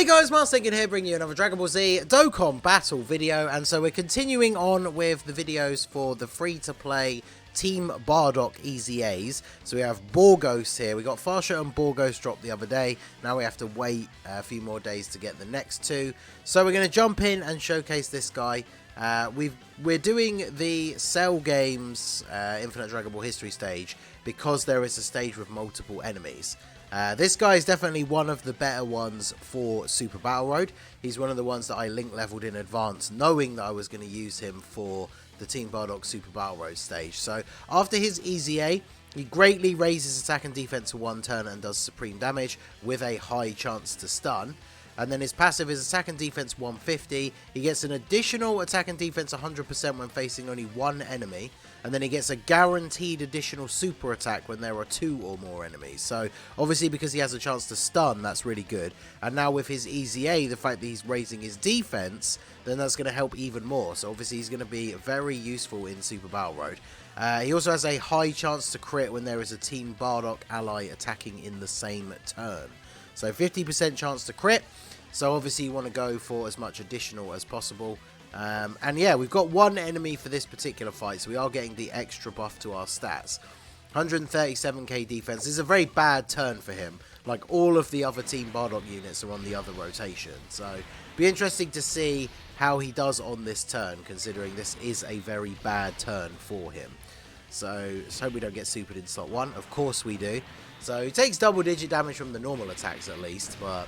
Hey guys, Marstinkin here, bringing you another Dragon Ball Z Dokkan battle video, and so we're continuing on with the videos for the free-to-play Team Bardock EZAs. So we have Borgos here. We got Farsha and Borgos dropped the other day. Now we have to wait a few more days to get the next two. So we're going to jump in and showcase this guy. We're doing the Cell Games Infinite Dragon Ball History stage because there is a stage with multiple enemies. This guy is definitely one of the better ones for Super Battle Road. He's one of the ones that I link leveled in advance, knowing that I was going to use him for the Team Bardock Super Battle Road stage. So after his EZA, he greatly raises attack and defense for 1 turn and does supreme damage with a high chance to stun. And then his passive is attack and defense 150. He gets an additional attack and defense 100% when facing only 1 enemy. And then he gets a guaranteed additional super attack when there are 2 or more enemies. So obviously because he has a chance to stun, that's really good. And now with his EZA, the fact that he's raising his defense, then that's going to help even more. So obviously he's going to be very useful in Super Battle Road. He also has a high chance to crit when there is a Team Bardock ally attacking in the same turn. So 50% chance to crit. So obviously you want to go for as much additional as possible. And yeah, we've got 1 enemy for this particular fight, so we are getting the extra buff to our stats. 137k defense. This is a very bad turn for him. Like, all of the other Team Bardock units are on the other rotation. So be interesting to see how he does on this turn, considering this is a very bad turn for him. So let's hope we don't get supered in slot 1. Of course we do. So he takes double-digit damage from the normal attacks at least, but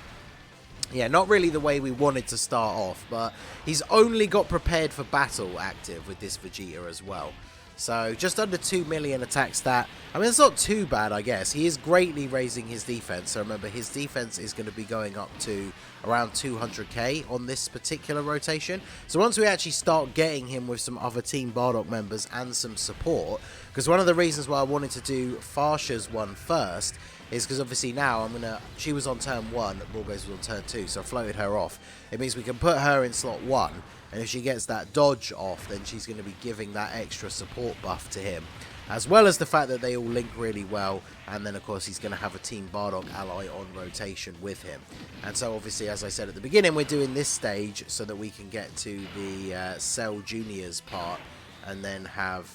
yeah, not really the way we wanted to start off, but he's only got prepared for battle active with this Vegeta as well. So just under 2 million attack stat. I mean, it's not too bad, I guess. He is greatly raising his defense. So remember, his defense is going to be going up to around 200k on this particular rotation. So once we actually start getting him with some other Team Bardock members and some support, because one of the reasons why I wanted to do Farsha's one first is because obviously now she was on turn 1, Borgos was on turn 2, so I floated her off. It means we can put her in slot 1, and if she gets that dodge off, then she's going to be giving that extra support buff to him. As well as the fact that they all link really well, and then of course he's going to have a Team Bardock ally on rotation with him. And so obviously, as I said at the beginning, we're doing this stage so that we can get to the Cell Juniors part, and then have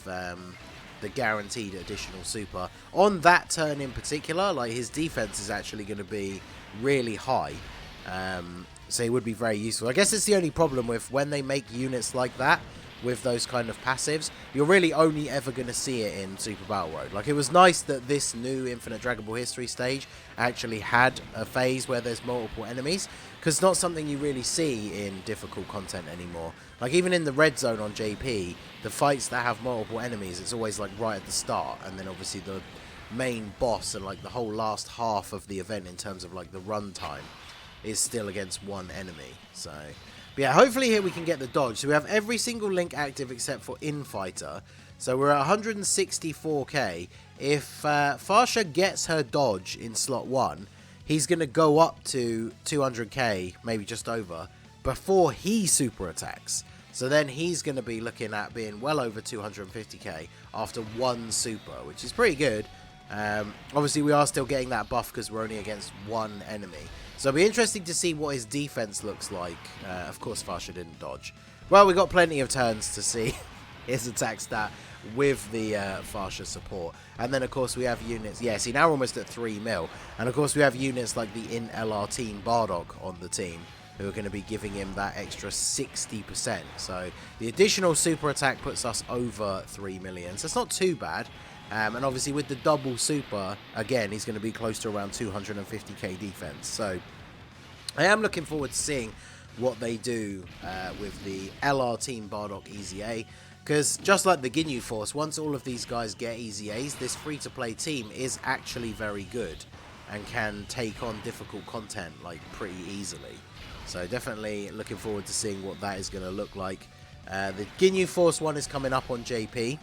the guaranteed additional super. On that turn in particular, like, his defense is actually going to be really high. So it would be very useful. I guess it's the only problem with when they make units like that, with those kind of passives, you're really only ever going to see it in Super Battle Road. Like, it was nice that this new Infinite Dragon Ball History stage actually had a phase where there's multiple enemies, because it's not something you really see in difficult content anymore. Like, even in the red zone on JP, the fights that have multiple enemies, it's always like right at the start, and then obviously the main boss and like the whole last half of the event in terms of like the run time is still against 1 enemy. So but yeah, hopefully here we can get the dodge. So we have every single link active except for Infighter. So we're at 164k. If Farsha gets her dodge in slot 1, he's going to go up to 200k, maybe just over, before he super attacks. So then he's going to be looking at being well over 250k after 1 super, which is pretty good. Obviously we are still getting that buff because we're only against 1 enemy. So it'll be interesting to see what his defense looks like. Of course, Farsha didn't dodge. Well, we got plenty of turns to see his attack stat with the Farsha support. And then, of course, we have units. Yeah, see, now we're almost at 3 mil. And, of course, we have units like the In-LR Team Bardock on the team, who are going to be giving him that extra 60%. So the additional super attack puts us over 3 million. So it's not too bad. And obviously with the double super, again, he's going to be close to around 250k defense. So I am looking forward to seeing what they do with the LR Team Bardock EZA. Because just like the Ginyu Force, once all of these guys get EZAs, this free-to-play team is actually very good and can take on difficult content like pretty easily. So definitely looking forward to seeing what that is going to look like. The Ginyu Force one is coming up on JP.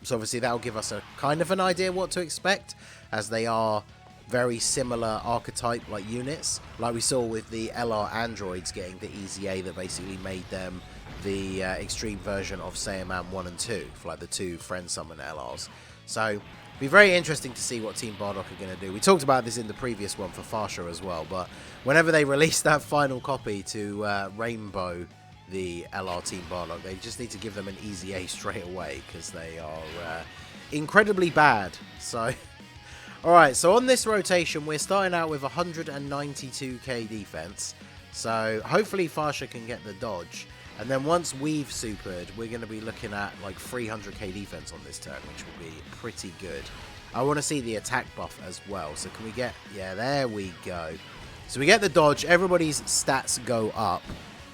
So obviously that'll give us a kind of an idea what to expect, as they are very similar archetype like units, like we saw with the LR androids getting the EZA that basically made them the extreme version of Saiyaman 1 and 2 for like the 2 friend summon LRs. So Be very interesting to see what Team Bardock are going to do. We talked about this in the previous one for Farsha as well, but whenever they release that final copy to rainbow the LR Team Bardock, they just need to give them an EZA straight away, because they are incredibly bad. So, alright, so on this rotation, we're starting out with 192k defense. So, hopefully Farsha can get the dodge. And then once we've supered, we're going to be looking at like 300k defense on this turn, which will be pretty good. I want to see the attack buff as well. So can we get... Yeah, there we go. So we get the dodge. Everybody's stats go up.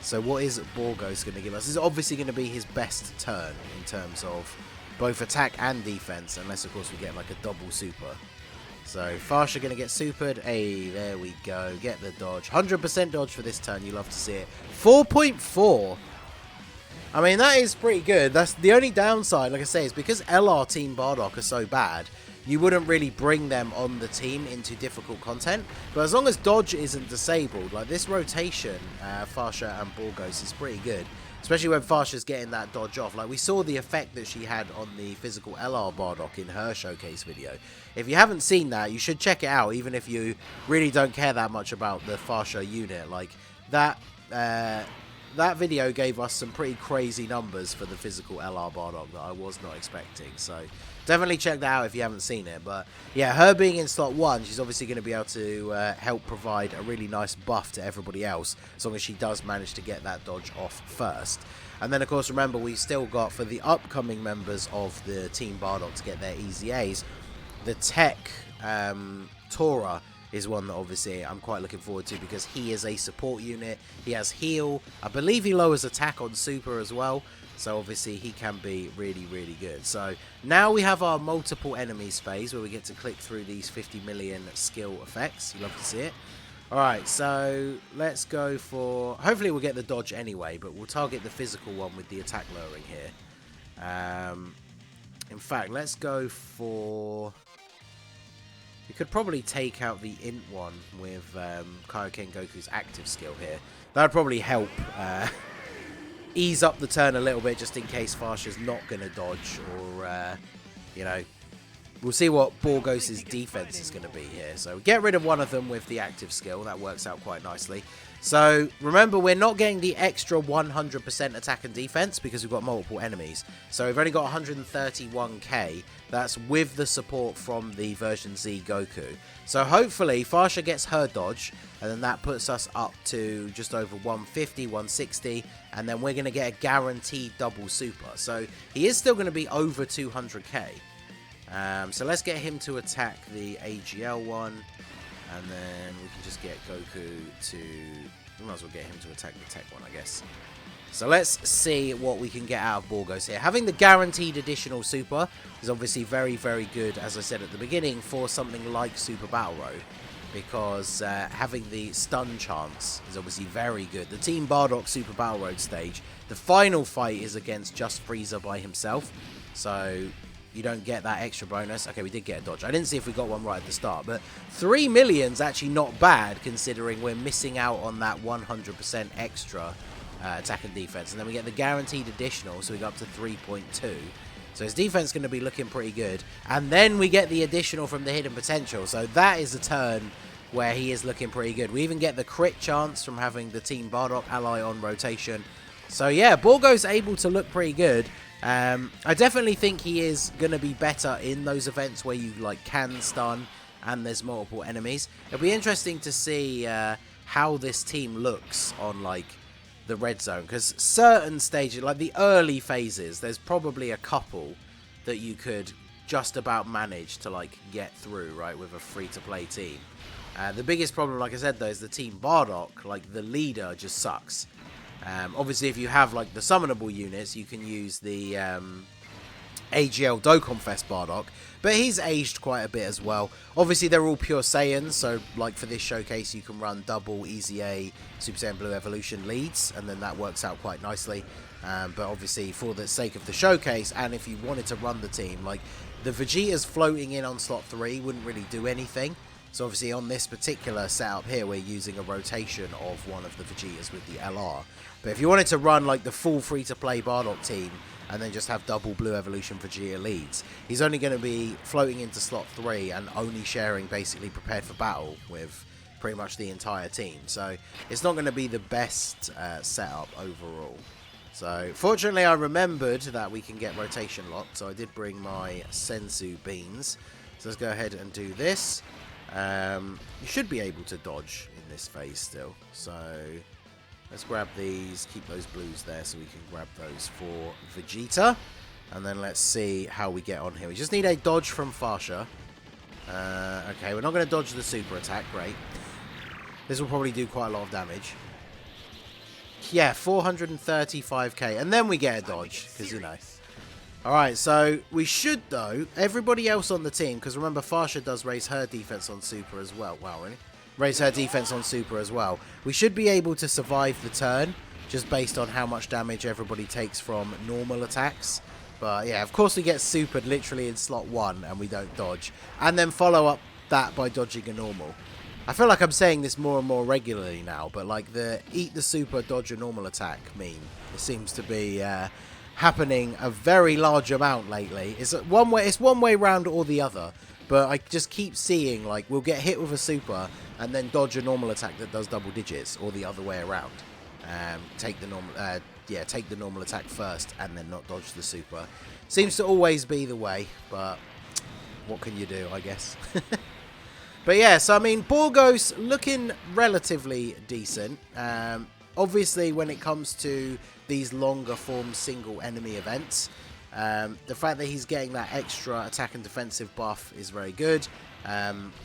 So what is Borgos going to give us? This is obviously going to be his best turn in terms of both attack and defense. Unless, of course, we get like a double super. So Farsha going to get supered. Hey, there we go. Get the dodge. 100% dodge for this turn. You love to see it. 4.4. I mean, that is pretty good. That's the only downside, like I say, is because LR Team Bardock are so bad, you wouldn't really bring them on the team into difficult content. But as long as dodge isn't disabled, like this rotation, Farsha and Borgos is pretty good. Especially when Farsha's getting that dodge off. Like, we saw the effect that she had on the physical LR Bardock in her showcase video. If you haven't seen that, you should check it out, even if you really don't care that much about the Farsha unit. Like, that video gave us some pretty crazy numbers for the physical LR Bardock that I was not expecting. So definitely check that out if you haven't seen it. But yeah, her being in slot 1, she's obviously going to be able to help provide a really nice buff to everybody else, as long as she does manage to get that dodge off first. And then, of course, remember, we've still got, for the upcoming members of the Team Bardock to get their EZAs, the Tech Tora is one that obviously I'm quite looking forward to, because he is a support unit. He has heal. I believe he lowers attack on super as well. So obviously he can be really, really good. So now we have our multiple enemies phase, where we get to click through these 50 million skill effects. You love to see it. Alright, so let's go for... Hopefully we'll get the dodge anyway, but we'll target the physical one with the attack lowering here. In fact, let's go for... We could probably take out the int one with Kaioken Goku's active skill here. That would probably help ease up the turn a little bit, just in case Farsha's not going to dodge, or, you know, we'll see what Borgos' defense is going to be here. So get rid of one of them with the active skill. That works out quite nicely. So remember, we're not getting the extra 100% attack and defense because we've got multiple enemies. So we've only got 131k. That's with the support from the version Z Goku. So hopefully Farsha gets her dodge, and then that puts us up to just over 150, 160, and then we're going to get a guaranteed double super. So he is still going to be over 200k. So let's get him to attack the AGL one, and then we can just get Goku to... We might as well get him to attack the tech one, I guess. So let's see what we can get out of Borgos here. Having the guaranteed additional super is obviously very, very good, as I said at the beginning, for something like Super Battle Road, because having the stun chance is obviously very good. The Team Bardock Super Battle Road stage, the final fight is against just Frieza by himself, so you don't get that extra bonus. Okay, we did get a dodge. I didn't see if we got one right at the start, but 3 million's actually not bad, considering we're missing out on that 100% extra attack and defense. And then we get the guaranteed additional, so we go up to 3.2. So his defense is going to be looking pretty good. And then we get the additional from the hidden potential. So that is a turn where he is looking pretty good. We even get the crit chance from having the Team Bardock ally on rotation. So yeah, Borgos able to look pretty good. I definitely think he is going to be better in those events where you like can stun and there's multiple enemies. It'll be interesting to see how this team looks on like the red zone, because certain stages, like the early phases, there's probably a couple that you could just about manage to like get through, right, with a free-to-play team. The biggest problem, like I said, though, is the Team Bardock. Like, the leader just sucks. Obviously, if you have like the summonable units, you can use the AGL Dokkan Fest Bardock, but he's aged quite a bit as well. Obviously, they're all pure Saiyans, so like for this showcase, you can run double EZA Super Saiyan Blue Evolution leads, and then that works out quite nicely. But obviously, for the sake of the showcase, and if you wanted to run the team, like the Vegetas floating in on slot 3 wouldn't really do anything. So obviously on this particular setup here, we're using a rotation of one of the Vegetas with the LR. But if you wanted to run like the full free-to-play Bardock team, and then just have double blue evolution for Gia leads. He's only going to be floating into slot 3 and only sharing basically prepared for battle with pretty much the entire team. So it's not going to be the best setup overall. So fortunately I remembered that we can get rotation locked, so I did bring my Sensu beans. So let's go ahead and do this. You should be able to dodge in this phase still. So let's grab these, keep those blues there so we can grab those for Vegeta. And then let's see how we get on here. We just need a dodge from Farsha. Okay, we're not going to dodge the super attack. Great. This will probably do quite a lot of damage. Yeah, 435k. And then we get a dodge, because, you know. Alright, so we should, though, everybody else on the team, because remember, Farsha does raise her defense on super as well. Wow, really? Raise her defense on super as well. We should be able to survive the turn, just based on how much damage everybody takes from normal attacks. But yeah, of course we get supered literally in slot 1 and we don't dodge. And then follow up that by dodging a normal. I feel like I'm saying this more and more regularly now, but like the eat the super, dodge a normal attack meme, it seems to be happening a very large amount lately. It's one way round or the other. But I just keep seeing, like, we'll get hit with a super and then dodge a normal attack that does double digits, or the other way around. Take the normal attack first and then not dodge the super. Seems to always be the way, but what can you do, I guess. But yeah, so I mean, Borgos looking relatively decent. Obviously, when it comes to these longer form single enemy events, the fact that he's getting that extra attack and defensive buff is very good.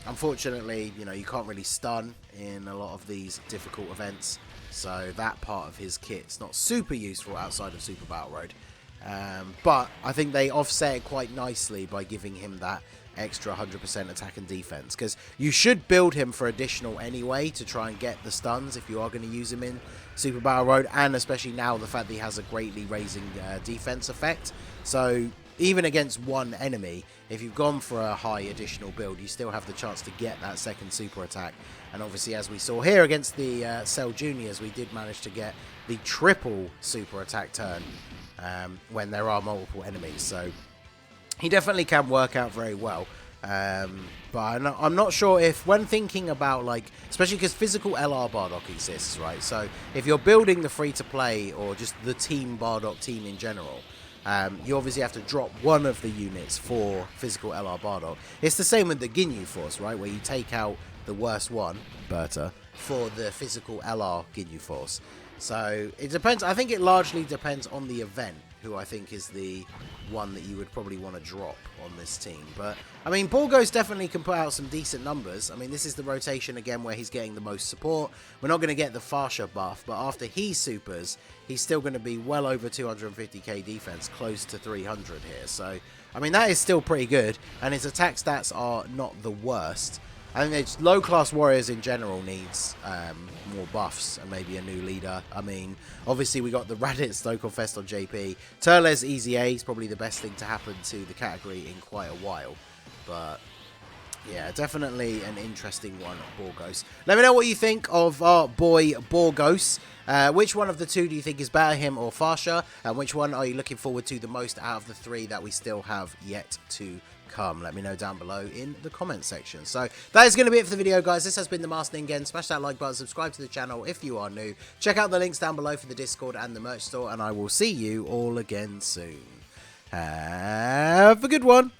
Unfortunately, you know, you can't really stun in a lot of these difficult events, so that part of his kit's not super useful outside of Super Battle Road. But I think they offset it quite nicely by giving him that extra 100% attack and defense, because you should build him for additional anyway to try and get the stuns if you are going to use him in Super Battle Road, and especially now the fact that he has a greatly raising defense effect. So even against one enemy, if you've gone for a high additional build, you still have the chance to get that second super attack. And obviously, as we saw here against the Cell Juniors, we did manage to get the triple super attack turn when there are multiple enemies. So he definitely can work out very well. But I'm not sure if, when thinking about, like, especially because physical LR Bardock exists, right? So if you're building the free-to-play or just the team Bardock team in general, you obviously have to drop one of the units for physical LR Bardock. It's the same with the Ginyu Force, right? Where you take out the worst one, Berta, for the physical LR Ginyu Force. So it depends. I think it largely depends on the event, who I think is the one that you would probably want to drop on this team. But, I mean, Borgos definitely can put out some decent numbers. I mean, this is the rotation again where he's getting the most support. We're not going to get the Farsha buff, but after he supers, he's still going to be well over 250k defense, close to 300 here. So, I mean, that is still pretty good, and his attack stats are not the worst. I think it's low-class warriors in general needs more buffs and maybe a new leader. I mean, obviously we got the Raditz Dokkan Fest on JP. Turles EZA is probably the best thing to happen to the category in quite a while. But yeah, definitely an interesting one, Borgos. Let me know what you think of our boy Borgos. Which one of the two do you think is better, him or Farsha? And which one are you looking forward to the most out of the three that we still have yet to come? Let me know down below in the comment section. So that is going to be it for the video, guys. This has been the Master Ningen. Smash that like button, subscribe to the channel if you are new. Check out the links down below for the Discord and the merch store, and I will see you all again soon. Have a good one.